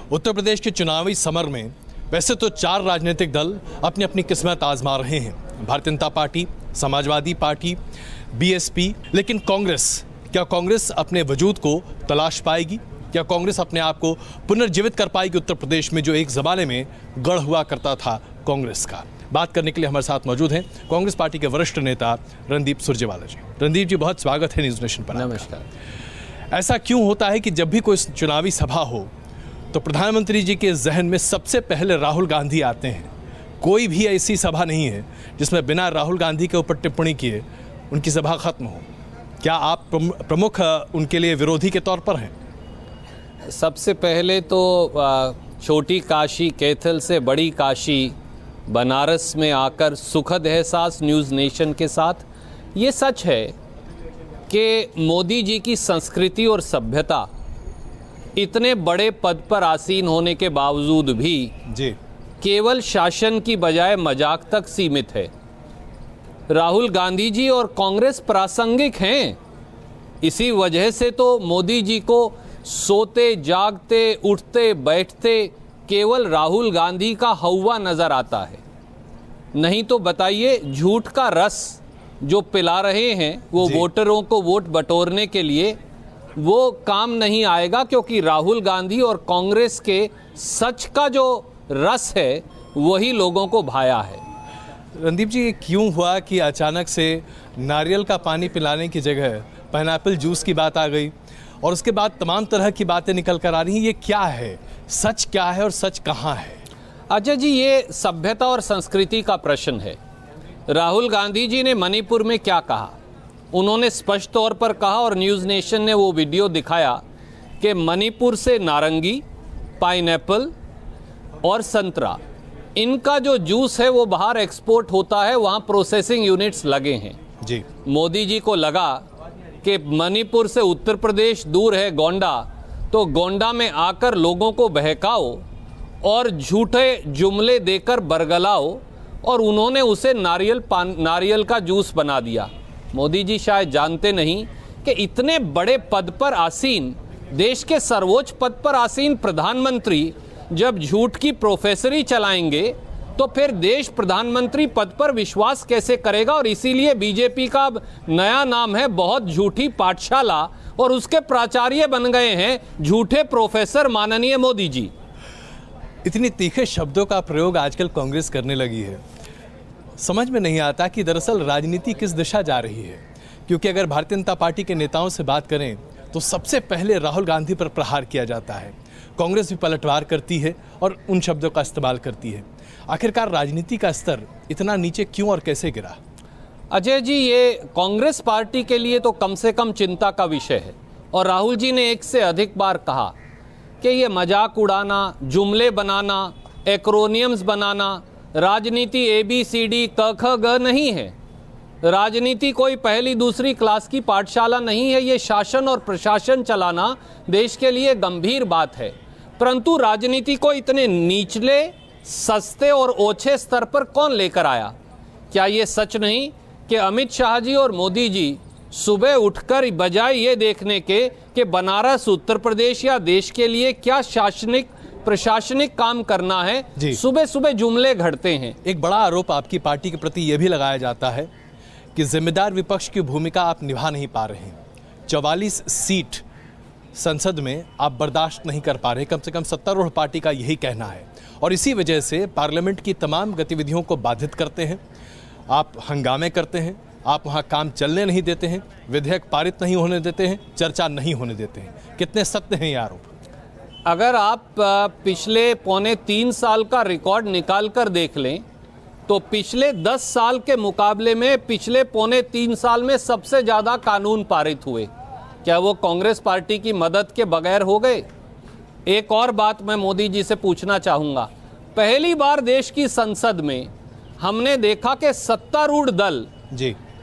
उत्तर प्रदेश के चुनावी समर में वैसे तो 4 राजनीतिक दल अपनी अपनी किस्मत आजमा रहे हैं, Bharatiya Janata party, Samajwadi party, BSP. लेकिन क्या कांग्रेस अपने वजूद को तलाश पाएगी? क्या कांग्रेस अपने आप को पुनर्जीवित कर पाएगी उत्तर प्रदेश में, जो एक ज़माने में गढ़ हुआ करता था कांग्रेस का? बात करने के लिए हमारे साथ मौजूद हैं कांग्रेस पार्टी के वरिष्ठ नेता रणदीप सुरजेवाला जी। रणदीप जी, बहुत स्वागत है न्यूज़ नेशन पर। नमस्कार। ऐसा क्यों होता है कि जब भी कोई चुनावी सभा हो तो प्रधानमंत्री जी के जहन में सबसे पहले राहुल गांधी आते हैं? कोई भी ऐसी सभा नहीं है जिसमें बिना राहुल गांधी के ऊपर टिप्पणी किए उनकी सभा खत्म हो। क्या आप प्रमुख उनके लिए विरोधी के तौर पर हैं? सबसे पहले तो छोटी काशी कैथल से बड़ी काशी बनारस में आकर सुखद एहसास न्यूज़ नेशन के साथ। ये सच है कि मोदी जी की संस्कृति और सभ्यता इतने बड़े पद पर आसीन होने के बावजूद भी जी केवल शासन की बजाय मजाक तक सीमित है। राहुल गांधी जी और कांग्रेस प्रासंगिक हैं। इसी वजह से तो मोदी जी को सोते जागते उठते बैठते केवल राहुल गांधी का हौवा नज़र आता है। नहीं तो बताइए, झूठ का रस जो पिला रहे हैं वो वोटरों को वोट बटोरने के लिए, वो काम नहीं आएगा, क्योंकि राहुल गांधी और कांग्रेस के सच का जो रस है वही लोगों को भाया है। रणदीप जी, ये क्यों हुआ कि अचानक से नारियल का पानी पिलाने की जगह पाइनएप्पल जूस की बात आ गई और उसके बाद तमाम तरह की बातें निकल कर आ रही हैं? ये क्या है? सच क्या है और सच कहाँ है? अजय जी, ये सभ्यता और संस्कृति का प्रश्न है। राहुल गांधी जी ने मणिपुर में क्या कहा? उन्होंने स्पष्ट तौर पर कहा और न्यूज़ नेशन ने वो वीडियो दिखाया कि मणिपुर से नारंगी, पाइनएप्पल और संतरा, इनका जो जूस है वो बाहर एक्सपोर्ट होता है, वहाँ प्रोसेसिंग यूनिट्स लगे हैं। जी मोदी जी को लगा कि मणिपुर से उत्तर प्रदेश दूर है गोंडा, तो गोंडा में आकर लोगों को बहकाओ और झूठे जुमले देकर बरगलाओ, और उन्होंने उसे नारियल का जूस बना दिया। मोदी जी शायद जानते नहीं कि इतने बड़े पद पर आसीन, देश के सर्वोच्च पद पर आसीन प्रधानमंत्री जब झूठ की प्रोफेसरी चलाएंगे तो फिर देश प्रधानमंत्री पद पर विश्वास कैसे करेगा? और इसीलिए बीजेपी का नया नाम है बहुत झूठी पाठशाला, और उसके प्राचार्य बन गए हैं झूठे प्रोफेसर माननीय मोदी जी। इतनी तीखे शब्दों का प्रयोग आजकल कांग्रेस करने लगी है, समझ में नहीं आता कि दरअसल राजनीति किस दिशा जा रही है। क्योंकि अगर भारतीय जनता पार्टी के नेताओं से बात करें तो सबसे पहले राहुल गांधी पर प्रहार किया जाता है। कांग्रेस भी पलटवार करती है और उन शब्दों का इस्तेमाल करती है। आखिरकार राजनीति का स्तर इतना नीचे क्यों और कैसे गिरा? अजय जी, ये कांग्रेस पार्टी के लिए तो कम से कम चिंता का विषय है। और राहुल जी ने एक से अधिक बार कहा कि ये मजाक उड़ाना, जुमले बनाना, एक्रोनियम्स बनाना, राजनीति ABCD क ख ग नहीं है। राजनीति कोई पहली दूसरी क्लास की पाठशाला नहीं है। ये शासन और प्रशासन चलाना देश के लिए गंभीर बात है। परंतु राजनीति को इतने निचले, सस्ते और ओछे स्तर पर कौन लेकर आया? क्या ये सच नहीं कि अमित शाह जी और मोदी जी सुबह उठकर बजाय ये देखने के कि बनारस, उत्तर प्रदेश या देश के लिए क्या प्रशासनिक काम करना है, सुबह सुबह जुमले घड़ते हैं। एक बड़ा आरोप आपकी पार्टी के प्रति यह भी लगाया जाता है कि जिम्मेदार विपक्ष की भूमिका आप निभा नहीं पा रहे हैं। 44 सीट संसद में आप बर्दाश्त नहीं कर पा रहे, कम से कम सत्तारूढ़ पार्टी का यही कहना है, और इसी वजह से पार्लियामेंट की तमाम गतिविधियों को बाधित करते हैं। आप हंगामे करते हैं, आप वहाँ काम चलने नहीं देते हैं, विधेयक पारित नहीं होने देते हैं, चर्चा नहीं होने देते हैं। कितने सत्य हैं ये आरोप? अगर आप पिछले 2.25 साल का रिकॉर्ड निकाल कर देख लें तो पिछले 10 साल के मुकाबले में पिछले 2.25 साल में सबसे ज़्यादा कानून पारित हुए। क्या वो कांग्रेस पार्टी की मदद के बगैर हो गए? एक और बात मैं मोदी जी से पूछना चाहूँगा। पहली बार देश की संसद में हमने देखा कि सत्तारूढ़ दल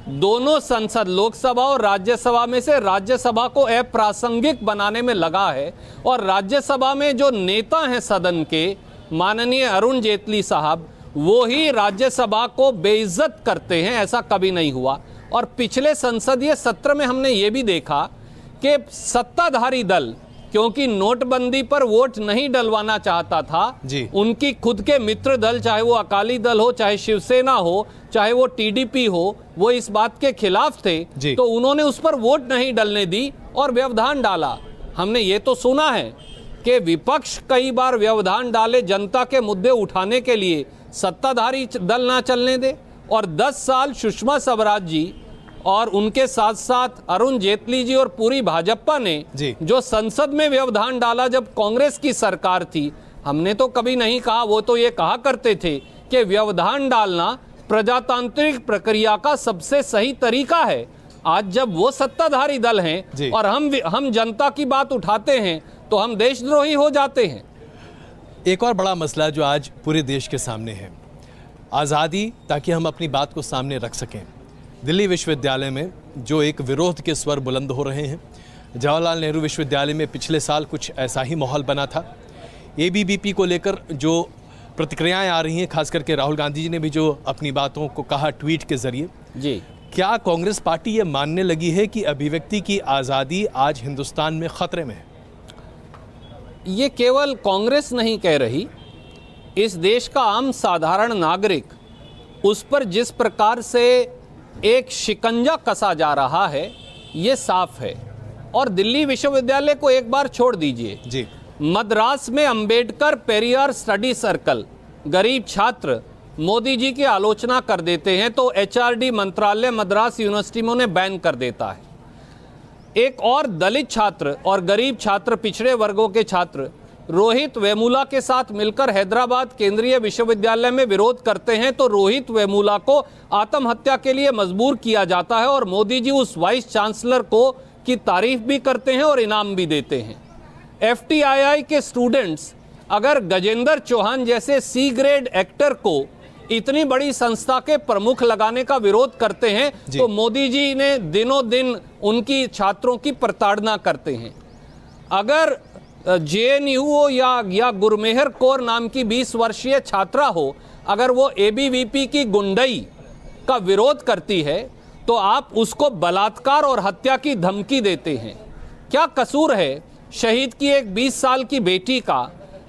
दोनों संसद, लोकसभा और राज्यसभा में से राज्यसभा को अप्रासंगिक बनाने में लगा है, और राज्यसभा में जो नेता हैं सदन के, माननीय अरुण जेटली साहब, वो ही राज्यसभा को बेइज्जत करते हैं। ऐसा कभी नहीं हुआ। और पिछले संसदीय सत्र में हमने ये भी देखा कि सत्ताधारी दल क्योंकि नोटबंदी पर वोट नहीं डलवाना चाहता था जी। उनकी खुद के मित्र दल, चाहे वो अकाली दल हो, चाहे शिवसेना हो, चाहे वो टीडीपी हो, वो इस बात के खिलाफ थे। तो उन्होंने उस पर वोट नहीं डलने दी और व्यवधान डाला। हमने ये तो सुना है कि विपक्ष कई बार व्यवधान डाले जनता के मुद्दे उठाने के लिए, सत्ताधारी दल ना चलने दे। और 10 साल सुषमा स्वराज जी और उनके साथ साथ अरुण जेटली जी और पूरी भाजपा ने जो संसद में व्यवधान डाला जब कांग्रेस की सरकार थी, हमने तो कभी नहीं कहा, वो तो ये कहा करते थे कि व्यवधान डालना प्रजातांत्रिक प्रक्रिया का सबसे सही तरीका है। आज जब वो सत्ताधारी दल हैं और हम जनता की बात उठाते हैं तो हम देशद्रोही हो जाते हैं। एक और बड़ा मसला जो आज पूरे देश के सामने है, आज़ादी, ताकि हम अपनी बात को सामने रख सकें। दिल्ली विश्वविद्यालय में जो एक विरोध के स्वर बुलंद हो रहे हैं, जवाहरलाल नेहरू विश्वविद्यालय में पिछले साल कुछ ऐसा ही माहौल बना था। एबीवीपी को लेकर जो प्रतिक्रियाएं आ रही हैं, खास करके राहुल गांधी जी ने भी जो अपनी बातों को कहा ट्वीट के जरिए जी, क्या कांग्रेस पार्टी ये मानने लगी है कि अभिव्यक्ति की आज़ादी आज हिंदुस्तान में खतरे में है? ये केवल कांग्रेस नहीं कह रही, इस देश का आम साधारण नागरिक उस पर जिस प्रकार से एक शिकंजा कसा जा रहा है ये साफ है। और दिल्ली विश्वविद्यालय को एक बार छोड़ दीजिए जी, मद्रास में अंबेडकर पेरियार स्टडी सर्कल, गरीब छात्र मोदी जी की आलोचना कर देते हैं तो एचआरडी मंत्रालय मद्रास यूनिवर्सिटी में उन्हें बैन कर देता है। एक और दलित छात्र और गरीब छात्र, पिछड़े वर्गों के छात्र रोहित वेमुला के साथ मिलकर हैदराबाद केंद्रीय विश्वविद्यालय में विरोध करते हैं तो रोहित वेमुला को आत्महत्या के लिए मजबूर किया जाता है और मोदी जी उस वाइस चांसलर को की तारीफ भी करते हैं और इनाम भी देते हैं। एफटीआईआई के स्टूडेंट्स अगर गजेंद्र चौहान जैसे सी ग्रेड एक्टर को इतनी बड़ी संस्था के प्रमुख लगाने का विरोध करते हैं तो मोदी जी ने दिनों दिन उनकी छात्रों की प्रताड़ना करते हैं। अगर जेएनयू हो या गुरमेहर कौर नाम की 20 वर्षीय छात्रा हो, अगर वो एबीवीपी की गुंडई का विरोध करती है तो आप उसको बलात्कार और हत्या की धमकी देते हैं। क्या कसूर है शहीद की एक 20 साल की बेटी का?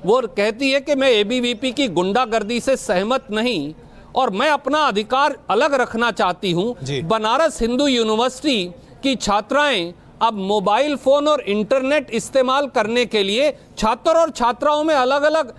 वो कहती है कि मैं एबीवीपी की गुंडागर्दी से सहमत नहीं और मैं अपना अधिकार अलग रखना चाहती हूं। बनारस हिंदू यूनिवर्सिटी की छात्राएं अब मोबाइल फोन और इंटरनेट इस्तेमाल करने के लिए छात्र और छात्राओं में अलग अलग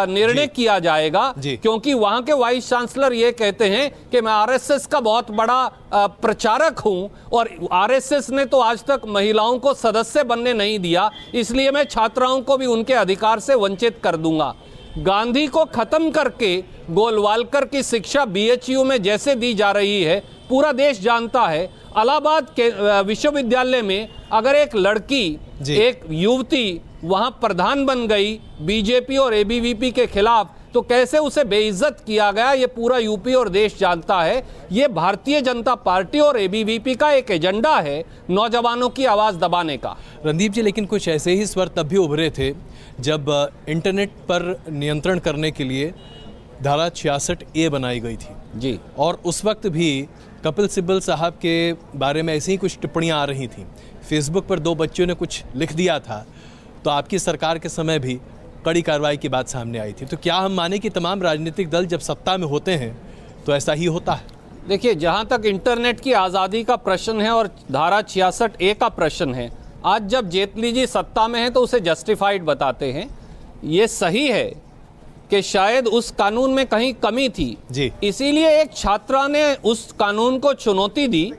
निर्णय किया जाएगा, क्योंकि वहां के वाइस चांसलर ये कहते हैं कि मैं आरएसएस का बहुत बड़ा प्रचारक हूं और आरएसएस ने तो आज तक महिलाओं को सदस्य बनने नहीं दिया, इसलिए मैं छात्राओं को भी उनके अधिकार से वंचित कर दूंगा। गांधी को खत्म करके गोलवालकर की शिक्षा बीएचयू में जैसे दी जा रही है, पूरा देश जानता है। इलाहाबाद के विश्वविद्यालय में अगर एक लड़की, एक युवती वहां प्रधान बन गई बीजेपी और एबीवीपी के खिलाफ, तो कैसे उसे बेइज्जत किया गया ये पूरा यूपी और देश जानता है। ये भारतीय जनता पार्टी और एबीवीपी का एक एजेंडा है नौजवानों की आवाज़ दबाने का। रणदीप जी, लेकिन कुछ ऐसे ही स्वर तब भी उभरे थे जब इंटरनेट पर नियंत्रण करने के लिए धारा 66A बनाई गई थी जी, और उस वक्त भी कपिल सिब्बल साहब के बारे में ऐसी ही कुछ टिप्पणियां आ रही थी। फेसबुक पर 2 बच्चों ने कुछ लिख दिया था तो आपकी सरकार के समय भी कड़ी कार्रवाई की बात सामने आई थी। तो क्या हम माने कि तमाम राजनीतिक दल जब सत्ता में होते हैं तो ऐसा ही होता है? देखिए, जहां तक इंटरनेट की आज़ादी का प्रश्न है और धारा 66A का प्रश्न है, आज जब जेटली जी सत्ता में हैं तो उसे जस्टिफाइड बताते हैं। ये सही है कि शायद उस कानून में कहीं कमी थी जी, इसीलिए एक छात्रा ने उस कानून को चुनौती दी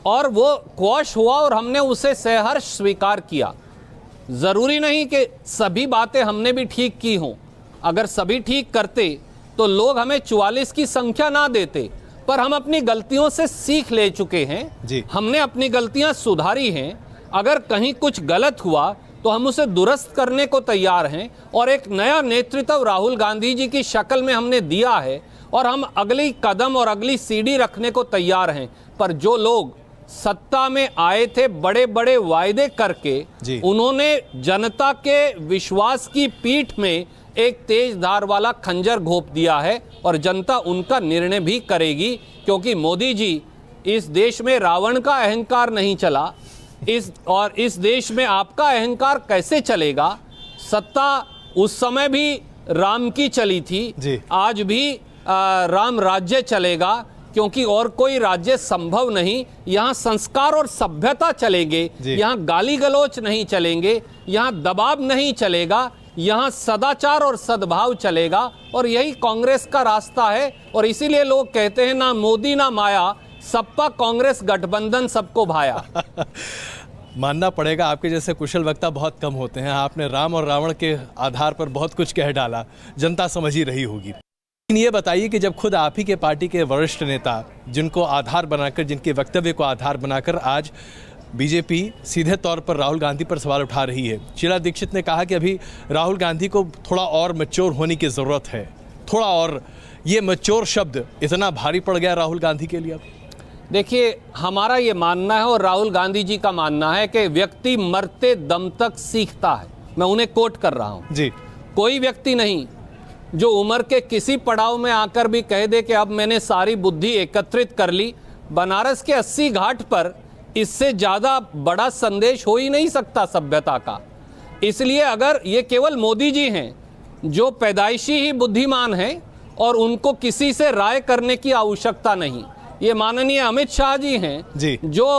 और वो क्वॉश हुआ और हमने उसे सहर्ष स्वीकार किया। ज़रूरी नहीं कि सभी बातें हमने भी ठीक की हों, अगर सभी ठीक करते तो लोग हमें 44 की संख्या ना देते, पर हम अपनी गलतियों से सीख ले चुके हैं जी। हमने अपनी गलतियां सुधारी हैं। अगर कहीं कुछ गलत हुआ तो हम उसे दुरुस्त करने को तैयार हैं और एक नया नेतृत्व राहुल गांधी जी की शक्ल में हमने दिया है और हम अगली कदम और अगली सीढ़ी रखने को तैयार हैं। पर जो लोग सत्ता में आए थे बड़े बड़े वायदे करके, उन्होंने जनता के विश्वास की पीठ में एक तेज धार वाला खंजर घोंप दिया है और जनता उनका निर्णय भी करेगी, क्योंकि मोदी जी, इस देश में रावण का अहंकार नहीं चला, इस देश में आपका अहंकार कैसे चलेगा? सत्ता उस समय भी राम की चली थी, आज भी राम राज्य चलेगा, क्योंकि और कोई राज्य संभव नहीं। यहाँ संस्कार और सभ्यता चलेंगे, यहाँ गाली गलौच नहीं चलेंगे, यहाँ दबाव नहीं चलेगा, यहाँ सदाचार और सद्भाव चलेगा। और यही कांग्रेस का रास्ता है। और इसीलिए लोग कहते हैं ना मोदी ना माया, सपा कांग्रेस गठबंधन सबको भाया। मानना पड़ेगा आपके जैसे कुशल वक्ता बहुत कम होते हैं। आपने राम और रावण के आधार पर बहुत कुछ कह डाला, जनता समझ ही रही होगी। लेकिन ये बताइए कि जब खुद आप ही के पार्टी के वरिष्ठ नेता, जिनको आधार बनाकर, जिनके वक्तव्य को आधार बनाकर आज बीजेपी सीधे तौर पर राहुल गांधी पर सवाल उठा रही है। शीला दीक्षित ने कहा कि अभी राहुल गांधी को थोड़ा और मैच्योर होने की ज़रूरत है, थोड़ा और। ये मैच्योर शब्द इतना भारी पड़ गया राहुल गांधी के लिए। अब देखिए, हमारा ये मानना है और राहुल गांधी जी का मानना है कि व्यक्ति मरते दम तक सीखता है। मैं उन्हें कोट कर रहा हूँ जी। कोई व्यक्ति नहीं जो उम्र के किसी पड़ाव में आकर भी कह दे कि अब मैंने सारी बुद्धि एकत्रित कर ली। बनारस के 80 घाट पर इससे ज़्यादा बड़ा संदेश हो ही नहीं सकता सभ्यता का। इसलिए अगर ये केवल मोदी जी हैं जो पैदाइशी ही बुद्धिमान हैं और उनको किसी से राय करने की आवश्यकता नहीं, ये माननीय अमित शाह जी हैं जो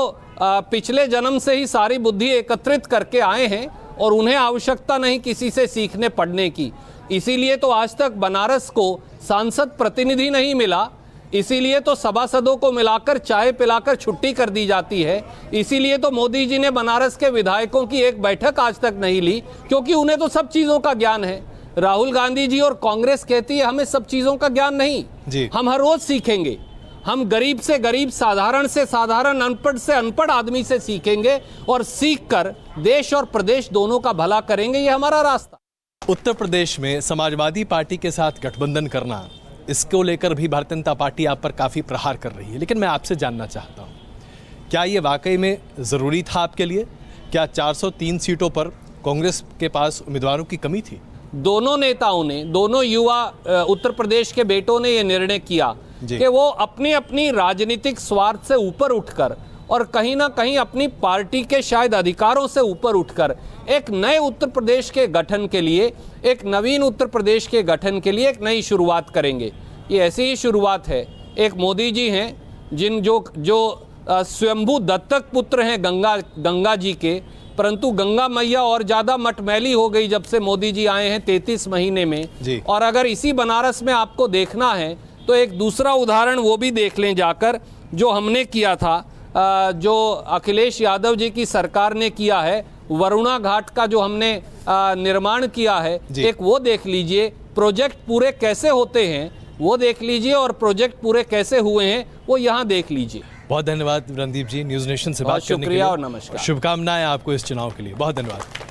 पिछले जन्म से ही सारी बुद्धि एकत्रित करके आए हैं और उन्हें आवश्यकता नहीं किसी से सीखने पढ़ने की। इसीलिए तो आज तक बनारस को सांसद प्रतिनिधि नहीं मिला, इसीलिए तो सभासदों को मिलाकर चाय पिलाकर छुट्टी कर दी जाती है। इसीलिए तो मोदी जी ने बनारस के विधायकों की एक बैठक आज तक नहीं ली, क्योंकि उन्हें तो सब चीज़ों का ज्ञान है। राहुल गांधी जी और कांग्रेस कहती है हमें सब चीज़ों का ज्ञान नहीं, हम हर रोज सीखेंगे। हम गरीब से गरीब, साधारण से साधारण, अनपढ़ से अनपढ़ आदमी से सीखेंगे और सीखकर देश और प्रदेश दोनों का भला करेंगे। ये हमारा रास्ता। उत्तर प्रदेश में समाजवादी पार्टी के साथ गठबंधन करना, इसको लेकर भी भारतीय जनता पार्टी आप पर काफ़ी प्रहार कर रही है। लेकिन मैं आपसे जानना चाहता हूँ, क्या ये वाकई में ज़रूरी था आपके लिए? क्या 403 सीटों पर कांग्रेस के पास उम्मीदवारों की कमी थी? दोनों नेताओं ने, दोनों युवा उत्तर प्रदेश के बेटों ने ये निर्णय किया कि वो अपनी अपनी राजनीतिक स्वार्थ से ऊपर उठकर और कहीं ना कहीं अपनी पार्टी के शायद अधिकारों से ऊपर उठकर एक नए उत्तर प्रदेश के गठन के लिए, एक नवीन उत्तर प्रदेश के गठन के लिए एक नई शुरुआत करेंगे। ये ऐसी ही शुरुआत है। एक मोदी जी हैं जो स्वयंभू दत्तक पुत्र हैं गंगा जी के, परंतु गंगा मैया और ज़्यादा मटमैली हो गई जब से मोदी जी आए हैं 33 महीने में। और अगर इसी बनारस में आपको देखना है तो एक दूसरा उदाहरण वो भी देख लें जाकर, जो हमने किया था, जो अखिलेश यादव जी की सरकार ने किया है, वरुणा घाट का जो हमने निर्माण किया है, एक वो देख लीजिए। प्रोजेक्ट पूरे कैसे होते हैं वो देख लीजिए और प्रोजेक्ट पूरे कैसे हुए हैं वो यहाँ देख लीजिए। बहुत धन्यवाद रणदीप जी, न्यूज़ नेशन से बात करने के लिए। शुक्रिया और नमस्कार। शुभकामनाएं आपको इस चुनाव के लिए। बहुत धन्यवाद।